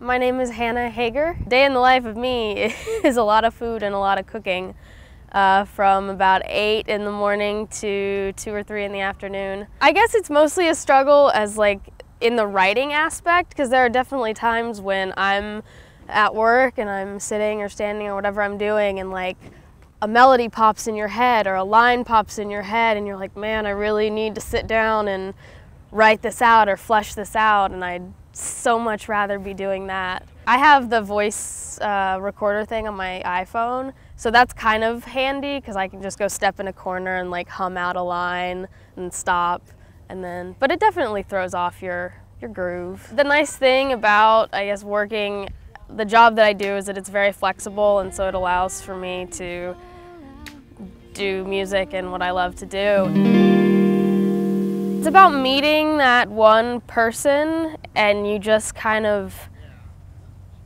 My name is Hannah Hagar. Day in the life of me is a lot of food and a lot of cooking. From about 8 in the morning to 2 or 3 in the afternoon. I guess it's mostly a struggle as like in the writing aspect, because there are definitely times when I'm at work and I'm sitting or standing or whatever I'm doing and like a melody pops in your head or a line pops in your head and you're like, man, I really need to sit down and write this out or flesh this out, and I'd so much rather be doing that. I have the voice recorder thing on my iPhone, so that's kind of handy because I can just go step in a corner and like hum out a line and stop, and then, but it definitely throws off your groove. The nice thing about, I guess, working the job that I do is that it's very flexible, and so it allows for me to do music and what I love to do. It's about meeting that one person, and you just kind of,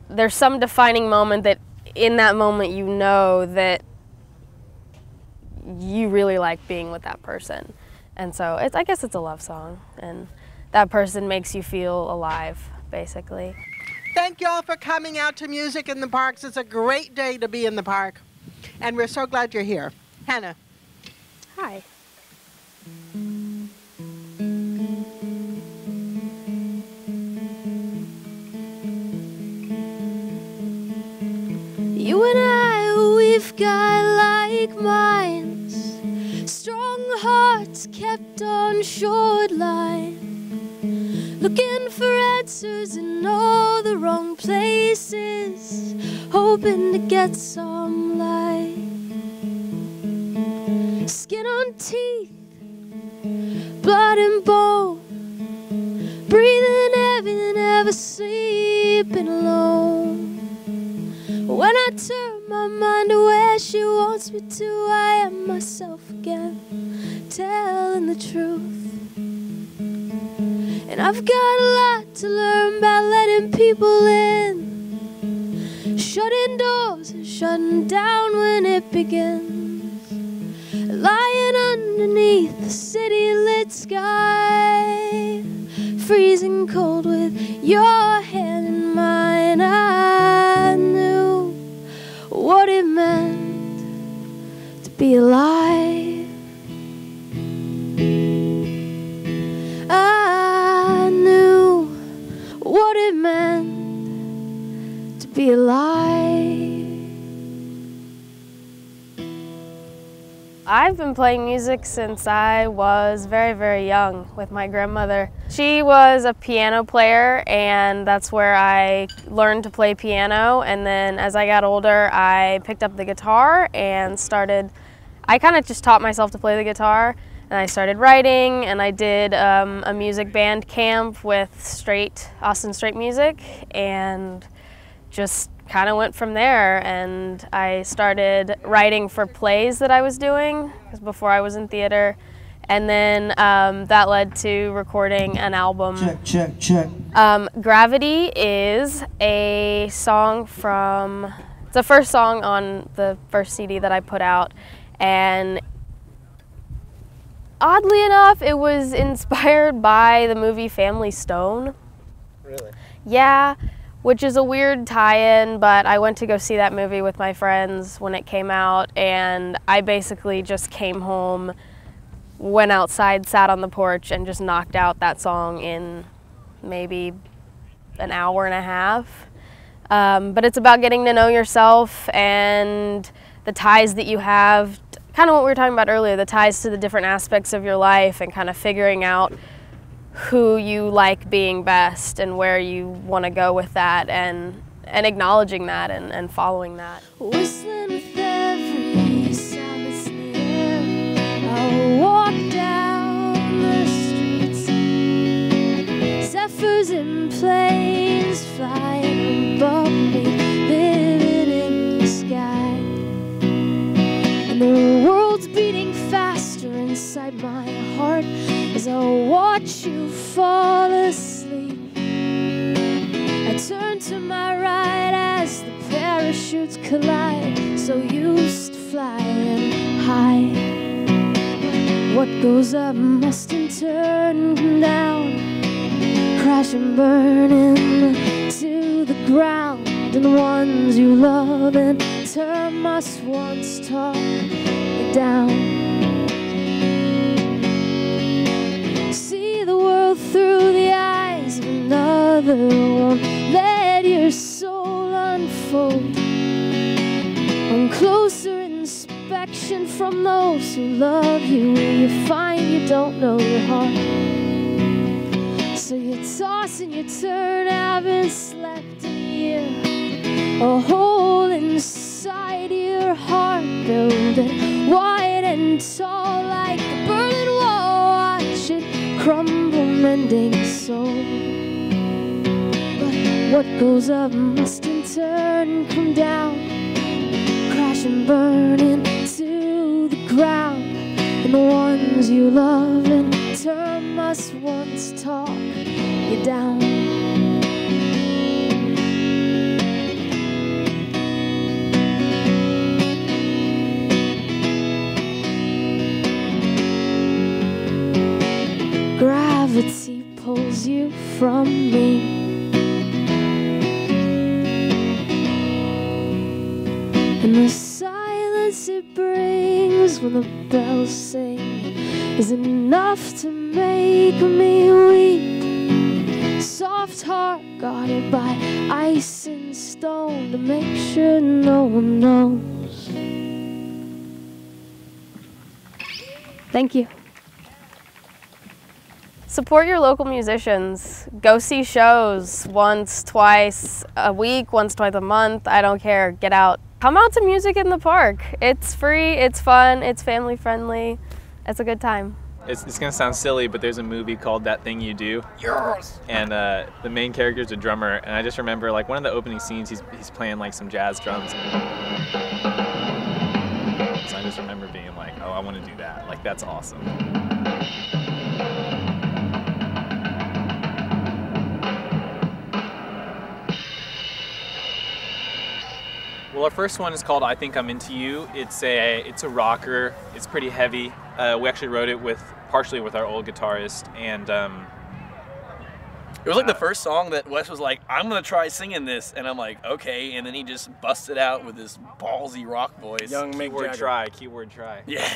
there's some defining moment that in that moment you know that you really like being with that person. And so I guess it's a love song, and that person makes you feel alive, basically. Thank you all for coming out to Music in the Parks. It's a great day to be in the park, and we're so glad you're here. Hannah. Hi. You and I, we've got like minds, strong hearts kept on shoreline, looking for answers in all the wrong places, hoping to get some light. Skin on teeth, blood and bone, breathing heavy, never sleeping alone. When I turn my mind to where she wants me to, I am myself again, telling the truth. And I've got a lot to learn about letting people in, shutting doors and shutting down when it begins. Lying underneath the city-lit sky, freezing cold with your hand in mine. I knew what it meant to be alive. I knew what it meant to be alive. I've been playing music since I was very, very young with my grandmother. She was a piano player, and that's where I learned to play piano. And then as I got older, I picked up the guitar and I kind of just taught myself to play the guitar. And I started writing, and I did a music band camp with Austin Straight Music, and just kind of went from there. And I started writing for plays that I was doing, because before I was in theater, and then that led to recording an album. Check. Gravity is a song it's the first song on the first CD that I put out, and oddly enough, it was inspired by the movie Family Stone. Really? Yeah. Which is a weird tie-in, but I went to go see that movie with my friends when it came out, and I basically just came home, went outside, sat on the porch, and just knocked out that song in maybe an hour and a half. But it's about getting to know yourself and the ties that you have, kind of what we were talking about earlier, the ties to the different aspects of your life, and kind of figuring out who you like being best and where you want to go with that, and acknowledging that and following that. Whistling with every sound that's in the air, I'll walk down the streets, zephyrs and planes flying above me, living in the sky, and the world's beating faster inside my heart as I watch you fall asleep. I turn to my right as the parachutes collide, so used to flying high. What goes up must in turn come down, crash and burn into the ground and the ones you love in turn must once talk you down. See the world through the eyes of another one. Let your soul unfold on closer inspection from those who love you. You find you don't know your heart, so you toss and you turn, haven't slept in a year. A hole inside your heart, building wide and tall like the Berlin Wall. Watch it crumble, mending a soul. But what goes up must in turn come down, crash and burn into the ground. And the ones you love in turn must once talk you down. Gravity pulls you from me, and the silence it brings when the bells sing is enough to make me weep. Soft heart guarded by ice and stone to make sure no one knows. Thank you. Support your local musicians. Go see shows once, twice a week, once, twice a month. I don't care. Get out. Come out to music in the park. It's free, it's fun, it's family friendly. It's a good time. It's gonna sound silly, but there's a movie called That Thing You Do. Yes! And the main character is a drummer, and I just remember like one of the opening scenes, he's playing like some jazz drums. So I just remember being like, oh, I want to do that. Like, that's awesome. Well, our first one is called I Think I'm Into You. It's a rocker. It's pretty heavy. We actually wrote it partially with our old guitarist, and it was like the first song that Wes was like, I'm gonna try singing this, and I'm like, okay, and then he just busted out with this ballsy rock voice. Young Mick Jagger. Keyword try. Yeah.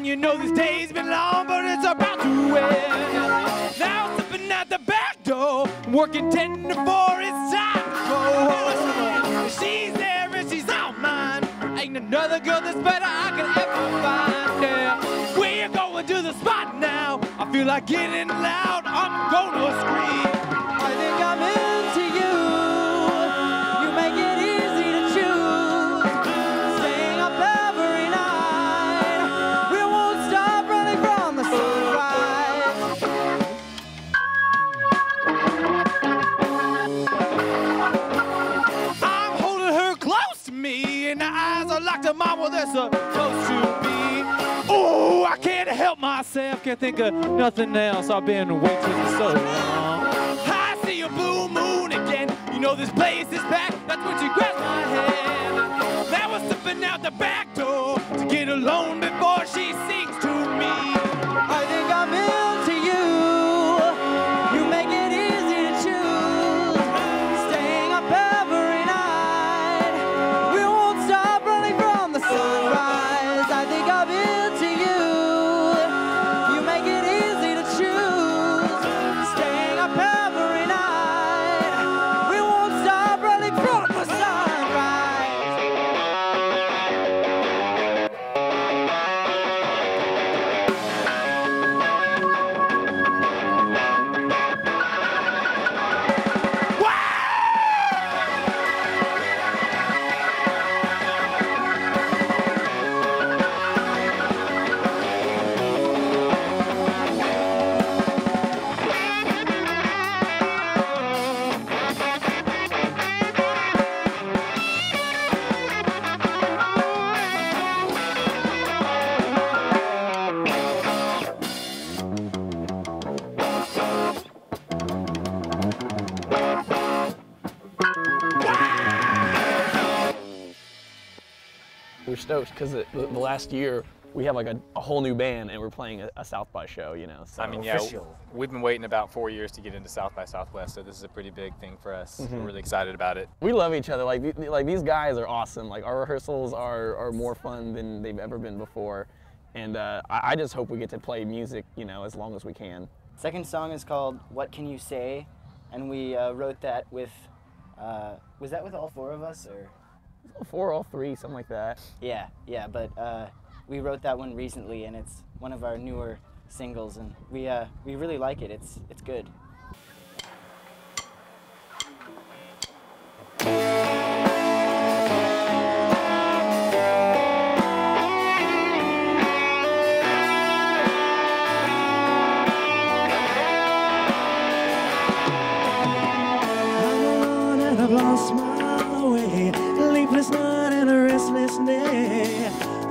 You know this day's been long, but it's about to end. Now slipping out the back door, working 10 to 4, it's time to go. She's there and she's all mine. Ain't another girl that's better I could ever find. Yeah. We're going to the spot now. I feel like getting loud, I'm gonna scream. I think I'm into you. You make it easy to choose. Staying up every night. We won't stop running from the sunrise. I'm holding her close to me, and her eyes are locked to mine where they're supposed to be. Oh, I can't help myself, can't think of nothing else. I've been waiting so long. I see a blue moon again. You know this place is packed. That's when she grabs my hand. That was slipping out the back door to get alone before she sings to me. I think I'm into you. You make it easy to choose. Staying up every night. We won't stop running from the sunrise. I think I'm into you. You make it easy to choose. Staying up every night. We won't stop running from the sunrise. we're stoked because the last year we have like a whole new band and we're playing a South by show, you know. So. I mean, yeah, we've been waiting about 4 years to get into South by Southwest, so this is a pretty big thing for us. We're really excited about it. We love each other. Like these guys are awesome. Like our rehearsals are more fun than they've ever been before, and I just hope we get to play music, you know, as long as we can. Second song is called "What Can You Say," and we wrote that with. Was that with all four of us, or? All three, something like that. Yeah, but we wrote that one recently, and it's one of our newer singles, and we really like it. It's good. I've lost my way, sleepless night and a restless day.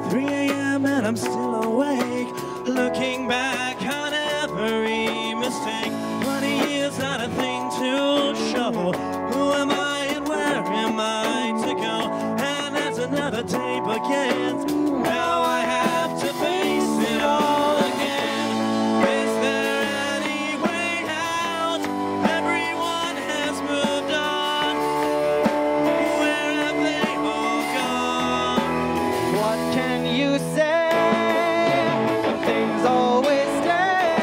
3 a.m. and I'm still awake, looking back on every mistake. 20 years, not a thing to show. Who am I and where am I to go? And that's another day begins. Now I have to face it all again. Is there any way out? Everyone has moved on. Where have they all gone? What can you say? Things always stay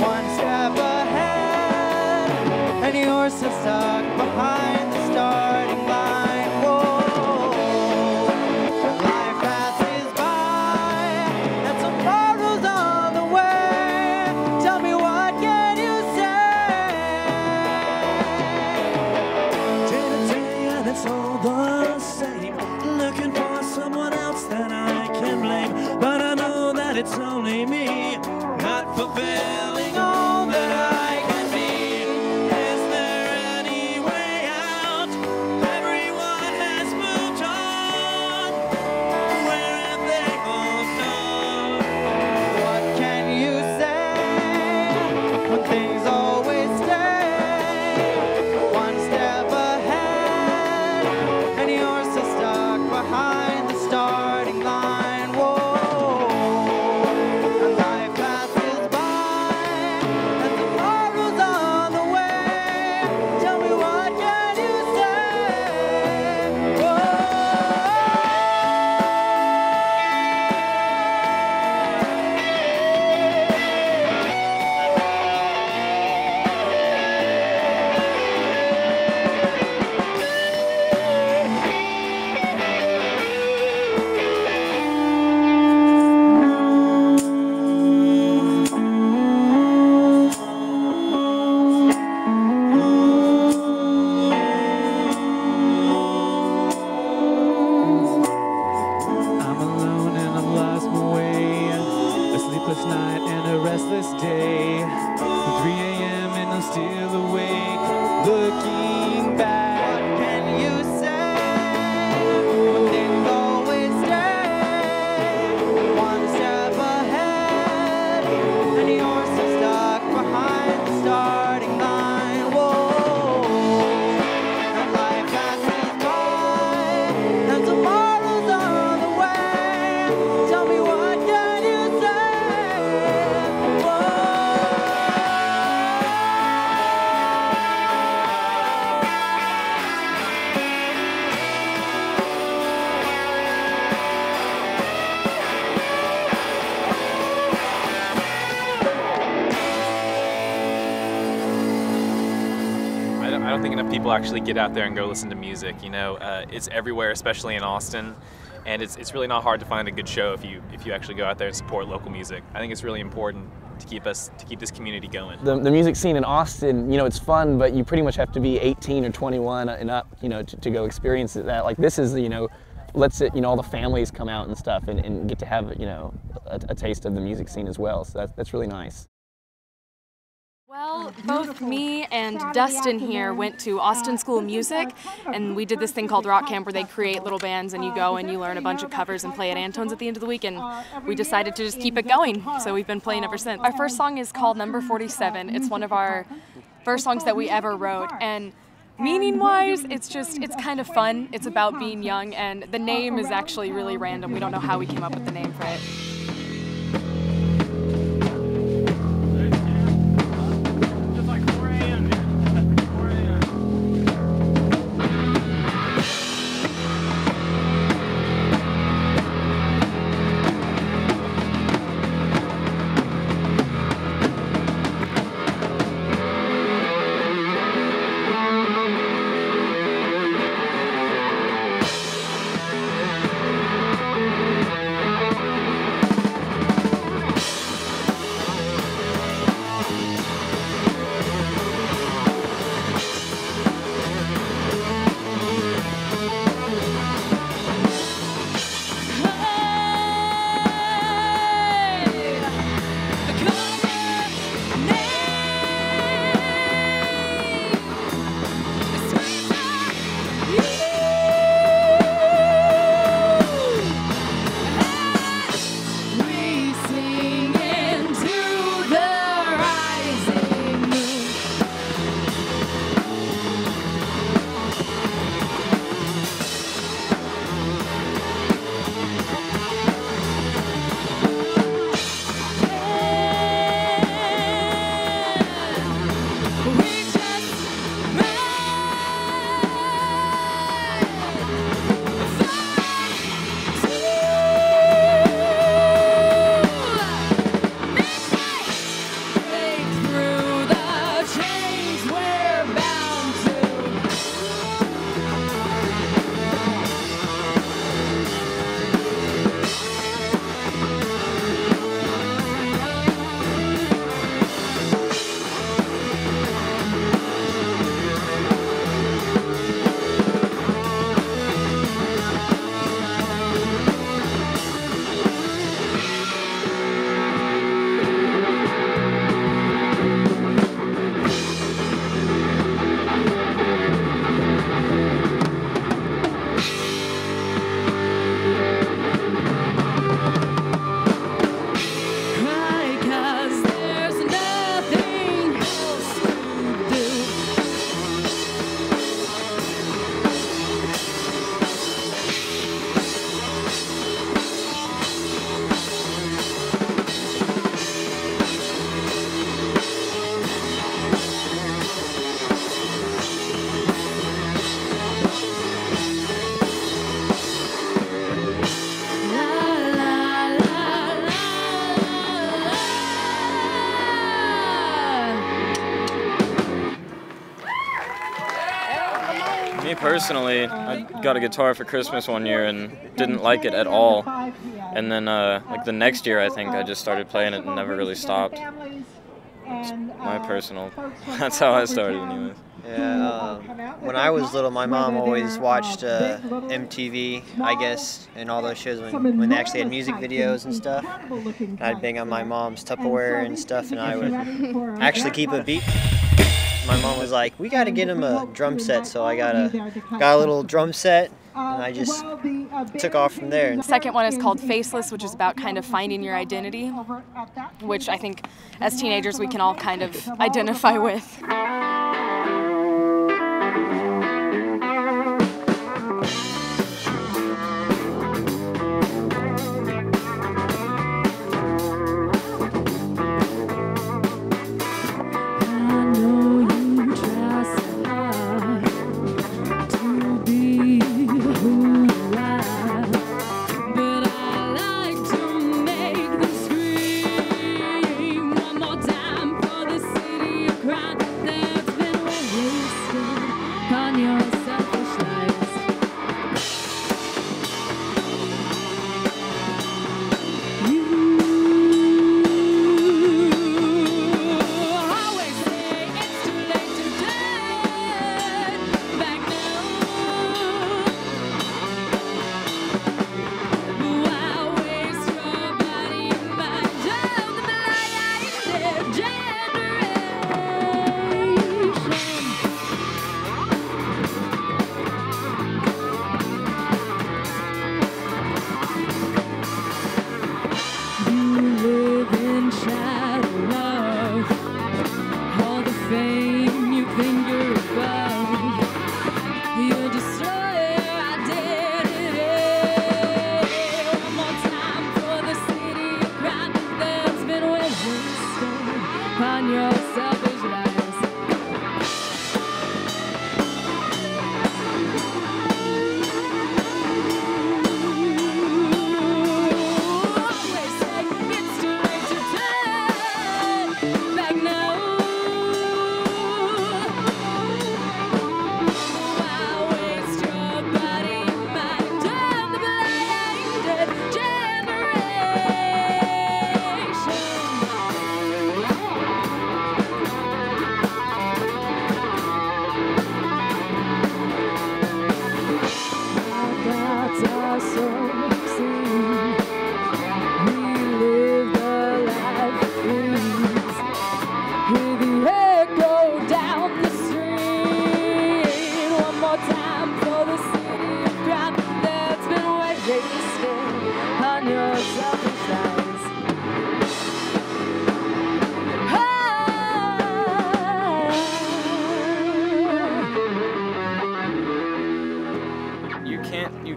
one step ahead, and you're still stuck behind the starting line. Whoa, life passes by, and tomorrow's on the way. Tell me, what can you say? Day to day, and it's all the same. Looking for someone else that I can blame, but I know that it's only me, not fulfilling all that I can be. Is there any way out? Everyone has moved on. Where have they all gone? What can you say when things always stay one step ahead, and you're still stuck behind the starting line? Whoa, and life passes by, and tomorrow's on the way. Tell me, what can you say? Whoa. I'm alone and I've lost my way. A sleepless night and a restless day. 3 a.m. and I'm still awake, looking back. What can you say when things always stay one step ahead, and you're still stuck behind the starting line? Whoa, and life passes by, and tomorrow's on the way. Tell me, what can you say? I don't think enough people actually get out there and go listen to music. You know, it's everywhere, especially in Austin, and it's really not hard to find a good show if you actually go out there and support local music. I think it's really important to keep this community going. The music scene in Austin, you know, it's fun, but you pretty much have to be 18 or 21 and up, you know, to go experience that. Like this is, you know, lets it, you know, all the families come out and stuff and get to have, you know, a taste of the music scene as well. So that's really nice. Well, both me and Dustin here went to Austin School of Music, and we did this thing called Rock Camp where they create little bands and you go and you learn a bunch of covers and play at Antone's at the end of the week, and we decided to just keep it going, so we've been playing ever since. Our first song is called Number 47. It's one of our first songs that we ever wrote, and Meaning-wise, it's kind of fun. It's about being young, and the name is actually really random. We don't know how we came up with the name for it. Me personally, I got a guitar for Christmas one year and didn't like it at all. And then like the next year, I think I just started playing it and never really stopped. It's my personal, that's how I started anyways. Yeah, when I was little, my mom always watched MTV, I guess, and all those shows when they actually had music videos and stuff. I'd bang on my mom's Tupperware and stuff, and I would actually keep a beat. My mom was like, "We got to get him a drum set," so I got a little drum set, and I just took off from there. The second one is called Faceless, which is about kind of finding your identity, which I think as teenagers we can all kind of identify with. There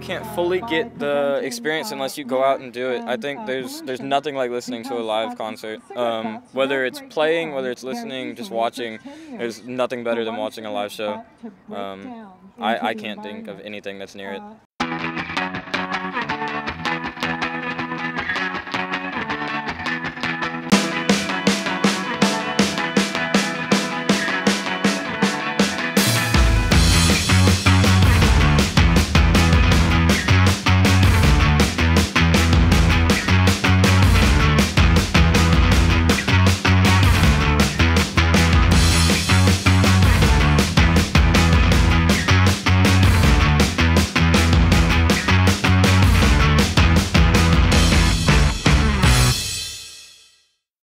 can't fully get the experience unless you go out and do it. I think there's nothing like listening to a live concert. Whether it's playing, whether it's listening, just watching, there's nothing better than watching a live show. I can't think of anything that's near it.